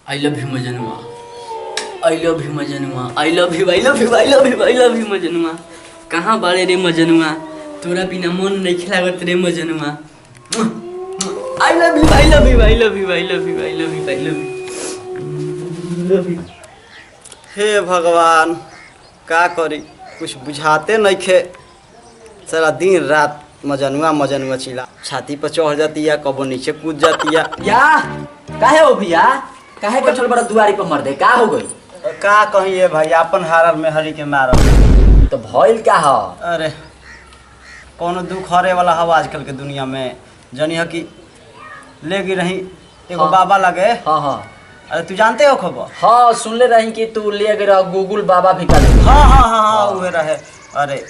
I love you मजनुआ, I love you मजनुआ, I love you, I love you, I love you, I love you मजनुआ। कहाँ बाड़े रे मजनुआ, तोरा बिना मन नहीं खिलागत रे मजनुआ। I love you, I love you, I love you, I love you, I love you, I love you. हे भगवान, का करी कुछ बुझाते नहीं खे। सारा दिन रात मजनुआ मजनुआ चिल्ला, छाती पर चढ़ जाती है, कबो नीचे कूद जाती है। या काहे हो भैया, काहे कठल बड़ा दुआरी पर मर दे, का हो गई? का कहिए भाई, अपन हारल में हरी के मारल। तो भइल का हो? अरे कोनो दुख हरे वाला हवा आजकल के दुनिया में। जनी है कि ले गई रही एगो हाँ। बाबा लगे। हाँ हाँ अरे तू जानते हो खबर? हाँ, सुनले रही कि तू ले गए गूगल बाबा भी कर। हाँ हाँ हाँ हाँ उहे रहे। अरे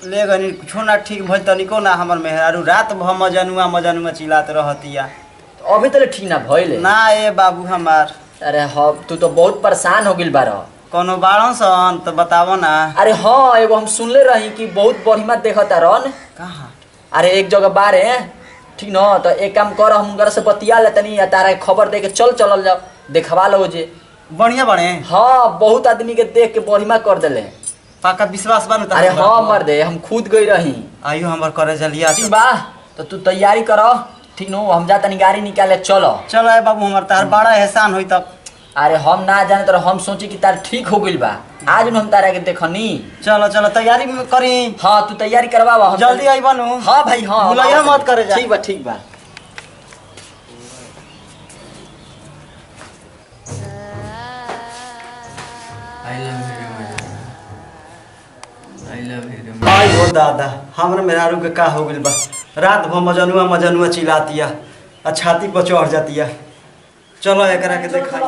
ले गनी कुछो ना ठीक भइल तनिको ना। हमर मेहरारू रात भर मजनुआ मजनुआ चिल्लात रहतिया। अभी तले ठीक ना भइल ना ए बाबू हमार। अरे हाँ, तू तो बहुत परेशान हो गिल बार। कोनो बाड़न सन तो बतावो ना। अरे हाँ, एगो हम सुनले रही कि बहुत बढ़िया देखता रन। कहाँ? अरे एक जगह बारे ठीक न, तो एक काम कर, हम उनकर से बतिया ले तनी, तारा खबर दे के चल जाओ, देखवा लो जे बढ़िया बने। हाँ, बहुत आदमी के देख के बढ़िया कर देले। पाका विश्वास बन। अरे हाँ मर दे, हम खुद गई रही। आयु हमर करे जलिया। ठीक बा, तो तू तैयारी करो ठीक नो, हम जा तनी गाड़ी निकाले चलो। चलो ए बाबू, हमर तार बड़ा एहसान होई तब। अरे हम ना जाने तो हम सोची कि तार ठीक हो गइल बा, आज न हम तारा के देखनी। चलो चलो तैयारी करी। हाँ तू तैयारी करवावा, हम जल्दी आई बनू। हाँ भाई हाँ, बुलाइया मत करे जा। ठीक बा ठीक बा। आई लव यू रे मजनुआ, आई लव यू रे मजनुआ। आई हो दादा, हमरा मेहरारू के का हो गइल बा। रात भर मजनुआ मजनुआ चिल्लातिया आ छाती पर चढ़ जातिया। चलो एकरा के देखाई।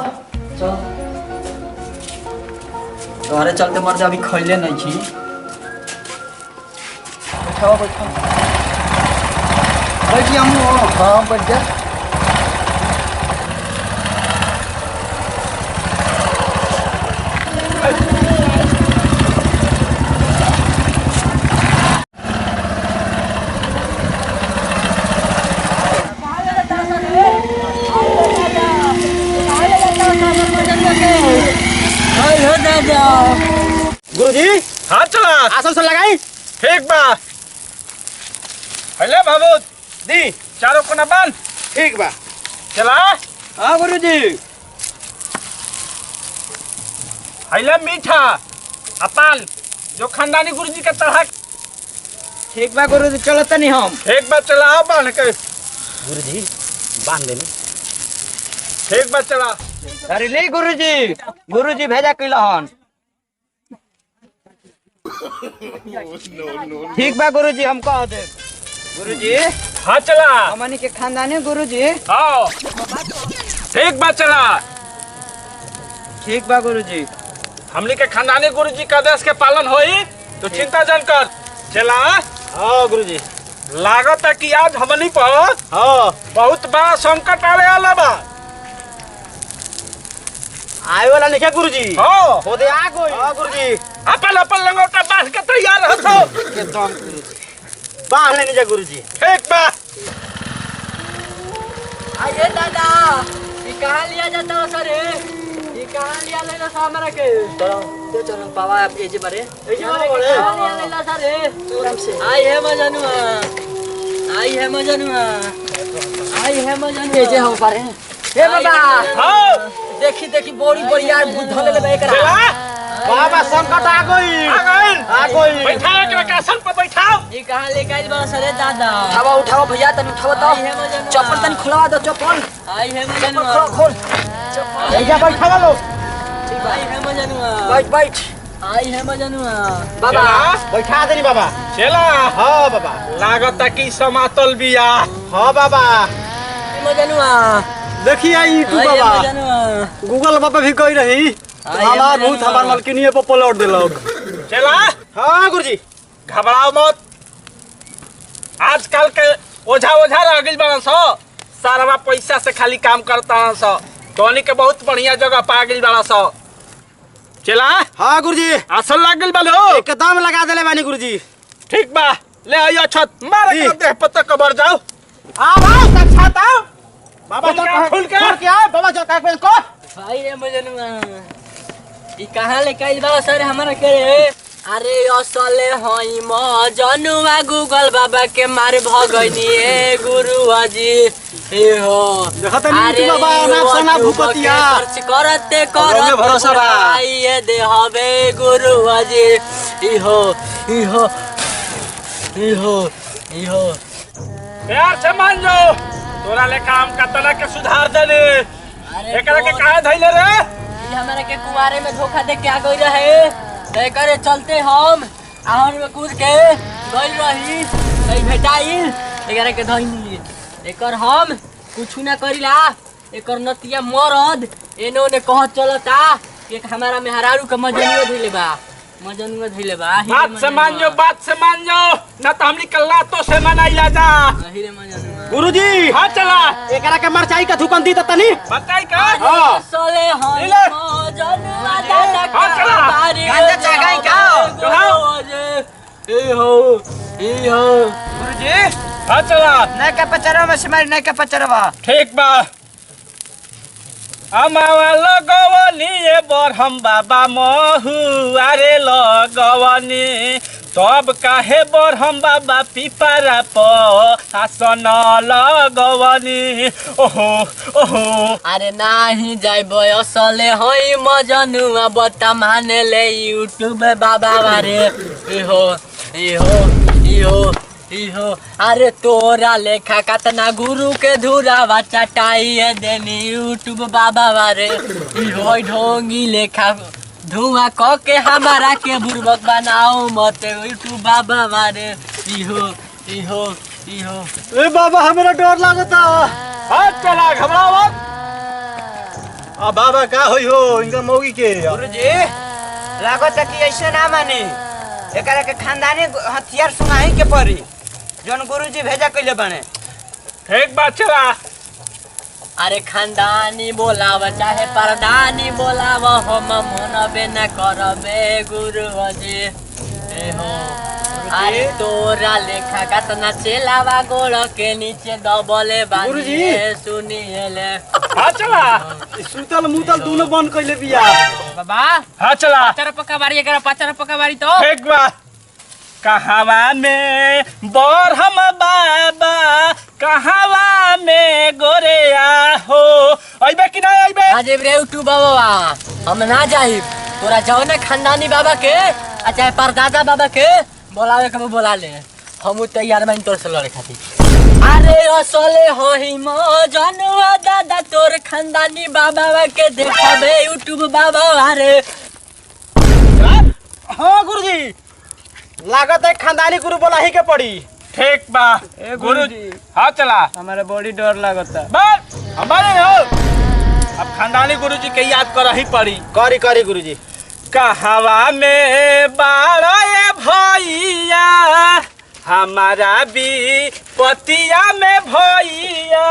तोहरे चलते मर जा, अभी खैले नहीं छी। बैठाओ बैठाओ, बैठी हमहू। हाँ बैठ जा। गुरुजी हाथ चला आसन से लगाई। ठीक बा। पहले बाबू दी चारों कोना बांध। ठीक बा। चला। हाँ गुरुजी। पहले मीठा अपान जो खानदानी गुरुजी के तरह। ठीक बा गुरुजी, चलो तनी हम। ठीक बा चला बांध के। गुरुजी बांध देनी। ठीक बा चला। अरे ले गुरुजी, गुरुजी भेजा कैलहन। ठीक बा गुरुजी, हम कह दे। गुरुजी हाँ चला। हमनी के खानदानी गुरुजी। हाँ ठीक बा चला। ठीक बा गुरुजी। हमनी के खानदानी गुरुजी का आदेश के पालन होई तो चिंता जन कर। चला। हाँ गुरुजी। लागत है कि आज हमनी पर हाँ बहुत बड़ा संकट आने वाला बा। आए वाला नहीं क्या गुरुजी? हाँ हो दे आ गई। हाँ गुरुजी। अपन अपन लंगोटा बांध के तैयार रहो। एकदम गुरुजी। बांध लेनी जा गुरुजी। ठीक बा। आइए दादा, ये कहाँ लिया जाता है सर? ये कहाँ लिया लेना सामरा के? चलो चलो पावा आप एजे बारे। एजे बारे कहाँ लिया लेना सर? आराम से। आई है मजनुआ, आई है मजनुआ, आई है मजनुआ। एजे हम पारे। हे बाबा। हाँ देखी देखी बोरी बोरी यार बुद्ध ले ले एकरा। चला। बाबा संकट आ गई। आ गई। बैठाओ के आसन पर बैठाओ। ये कहाँ लेके आई बा सर दादा? उठाओ उठाओ भैया, तनी उठाओ तो। चप्पल तनी खुलवा दो, चप्पल। आई है मजनुआ। खोल चप्पल। ऐजा बैठा लो। आई है मजनुआ। बैठ बैठ। आई है मजनुआ। बाबा बाबा बैठा देनी बाबा। चला। हाँ बाबा। लागत है कि समातल बिया। हाँ बाबा। मजनुआ। देखिए आई तू बाबा, गूगल बाबा भी कही रही तो हमार भूत हमार मलकिनिए पर पलट दिलक। चला। हाँ गुरुजी। घबराओ मत। आजकल के ओझा ओझा रह गइल बाड़न सो। सारा पैसा से खाली काम करता सो। तोनी के बहुत बढ़िया जगह पा गइल बाड़ा सो। चला। हाँ गुरुजी। आसन लाग गइल बालो। एकदम लगा देले बानी गुरुजी। ठीक बा, ले आइयो छत मार के देह पत्ता कबर जाओ। आओ आओ साक्षात आओ। बाबा खुल के क्या बाबा जो का को आई रे मजनुआ ई कहाँ ले कइल बा सर हमरा के रे अरे असले हई मजनुआ गूगल बाबा के मार भगनी ए गुरुआ जी ए हो अरे बाबा नाम सना भूपतिया खर्च करते करते भरोसा बा ये दे हवे गुरुआ जी ई हो ई हो ई हो ई हो प्यार से मान जो तोरा ले काम का तना के सुधार देने एकरा के काहे धइले रे ई हमरा के कुमारे में धोखा दे के आ गई रहे ते करे चलते हम आहन में कूद के गइल रही सही भेटाई एकरा के धइनी एकर हम कुछ ना करिला एकर नतिया मरद एनो ने कह चलता एक हमारा मेहरारू के मजनुआ धइले बा बात से मान जो ना तो हमनी कल्ला तो से मनाइला जा हीरे मजनुआ गुरुजी हां चला एकरा के मरचाई का धुकन दी तनी बताई का सोले हई मजनुआ दादा हां चला गांजा चागाई का ए हो गुरुजी हां चला नहीं का पचरवा में समार नहीं का पचरवा ठीक बा अमावा लगवनी ए बरहम बाबा महुआरे लगवनी तब काहे बरहम बाबा पिपरा प आसन लगवनी ओहो ओहो अरे नाही जाइब असले हई मजनुआ बता माने ले यूट्यूब बाबा बारे इहो इहो इहो इहो अरे तोरा लेखा कतना गुरु के धुरावा चटाई देनी यूट्यूब बाबा बारे इहो ढोंगी लेखा धुआं क के हमारा के बुर्बक बनाओ मत यूट्यूब बाबा बारे इहो इहो इहो ए बाबा हमरा डर लागता हां चला घबराओ आ बाबा का होई हो इनका मौगी के गुरुजी लागत कि ऐसे ना मानी एकरा के खानदानी हथियार सुनाही के पड़ी जोन गुरुजी भेजा कइले बने ठीक बात चला अरे खानदानी बोलाव चाहे परदानी बोलाव हम मनबे न करबे गुरुजी ए हो अरे तोरा लेखा कतना चेलावा गोड़ के नीचे दबले बानी सुनिएले हां चला सुतल मुतल दोनों बंद कइले बिया बाबा हां चला पाचर पक्का बाड़ी एकरा पाचर पक्का बाड़ी तो ठीक बा कहवा में बरहम बाबा कहवा में गोरेया हो अइबे कि ना अइबे आज रे यूट्यूब बाबा हम ना जाई तोरा जाओ ना खानदानी बाबा के आ चाहे परदादा बाबा के बोलावे के बोला ले हम तैयार बानी तोर से लड़े खातिर अरे असले होई मजनुआ दादा तोर खानदानी बाबा के देखबे यूट्यूब बाबा अरे हां गुरुजी लागत है खानदानी गुरु बोलाही के पड़ी ठीक बा गुरुजी हां चला हमारे बड़ी डर लागता बस हमारे हो अब खानदानी गुरुजी के याद कर ही पड़ी करी करी गुरुजी कहवा में बारे भैया हमारा भी पतिया में भैया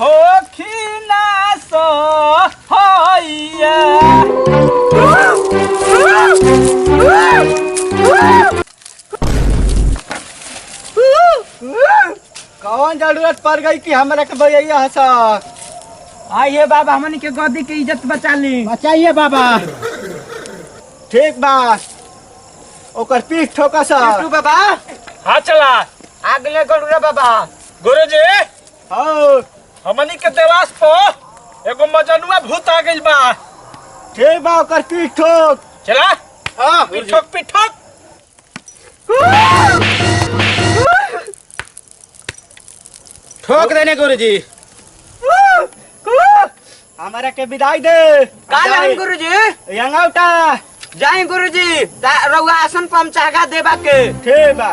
हो खिना सो होइया कौन जरूरत पड़ गई कि हमरा के भैया हंसा आइए बाबा हमनी के गद्दी के इज्जत बचा ली बचाइए बाबा ठीक बा ओकर पीठ ठोका सा तू बाबा हाँ चला आगले गरुड़ा बाबा गुरुजी हां हमनी के देवास पो एगो मजनुआ भूत आ गइल बा ठीक बा ओकर पीठ ठोक चला हां पिठक पिठक ठोक देने गुरुजी हमारा के विदाई दे का लेन गुरुजी यंगाउटा जाई गुरुजी रउआ आसन पर हम चाहगा देबा के ठीक बा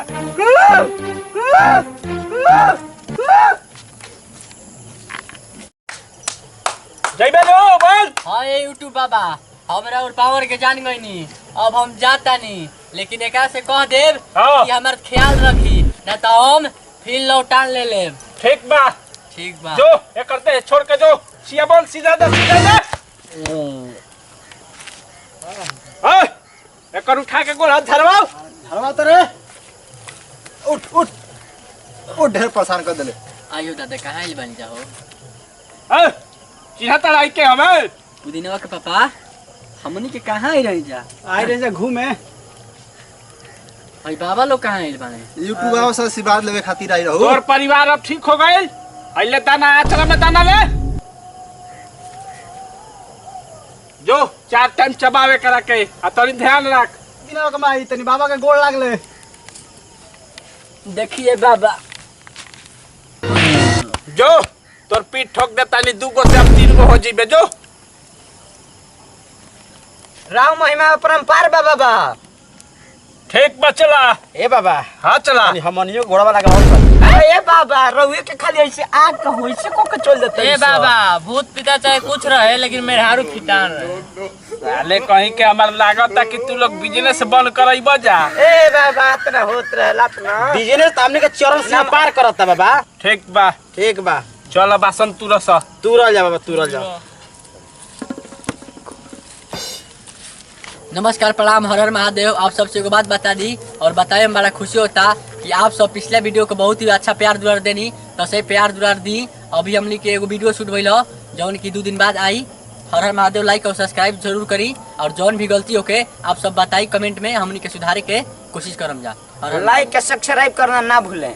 जइबे लो बोल हां ये यूट्यूब बाबा हमरा और पावर के जान गईनी अब हम जाता नहीं लेकिन एकरा से कह देब हाँ। कि हमर ख्याल रखी ना तो हम फिर लौटान ले लेब ठीक बा ठीक बा जो ये करते छोड़ के जो सिया बोल सीधा दे एकर उठा के गोल हाथ धरवाओ हरवा तो रे उठ उठ उठ ढेर परेशान कर देले आइयो दादा कहाँ बन जाओ चिन्ह तड़ाई के हमें पुदीनवा के पापा हमनी के कहाँ आई रही जा आए रहे जा घूमे। भाई बाबा लोग कहाँ आइल बाने यूट्यूब आओ से आशीर्वाद लेवे खातिर आई रहो। तोर परिवार अब ठीक हो गइल। अइले दाना आचरा में दाना ले जो 4 टाइम चबावे करा के आ तनी ध्यान रख। बिना कमाई तनी बाबा के गोड़ लागले। देखिए बाबा जो तोर पीठ ठोक दे तानी 2 गो से अब 3 गो हो जीबे जो। राव महिमा अपरंपार बा बाबा। ठीक बा चला। ए बाबा हाँ चला। हमनियो घोड़ा वाला गाँव ए बाबा रउए के खाली ऐसे आग का होइसे को के चल देते ए बाबा भूत पिता चाहे कुछ रहे लेकिन मेहरारू फिटान रहे। साले कहीं के हमार लागत कि तू लोग बिजनेस बंद करइब जा। ए बाबा इतना होत रहला ना बिजनेस तो हमने के चरण सीमा पार करता बाबा। ठीक बा ठीक बा चल बासन तुरस। तू रह जा बाबा तू रह जा। नमस्कार प्रणाम हर हर महादेव। आप सबसे एक बात बता दी और बताए में बड़ा खुशी होता कि आप सब पिछले वीडियो को बहुत ही अच्छा प्यार दुलार देनी तो सही प्यार दुलार दी। अभी हमने के एगो वीडियो शूट भइल जौन की 2 दिन बाद आई। हर हर महादेव लाइक और सब्सक्राइब जरूर करी और जौन भी गलती होके आप सब बताई कमेंट में हमने के सुधारे के कोशिश करम जा। लाइक के सब्सक्राइब करना ना भूलें।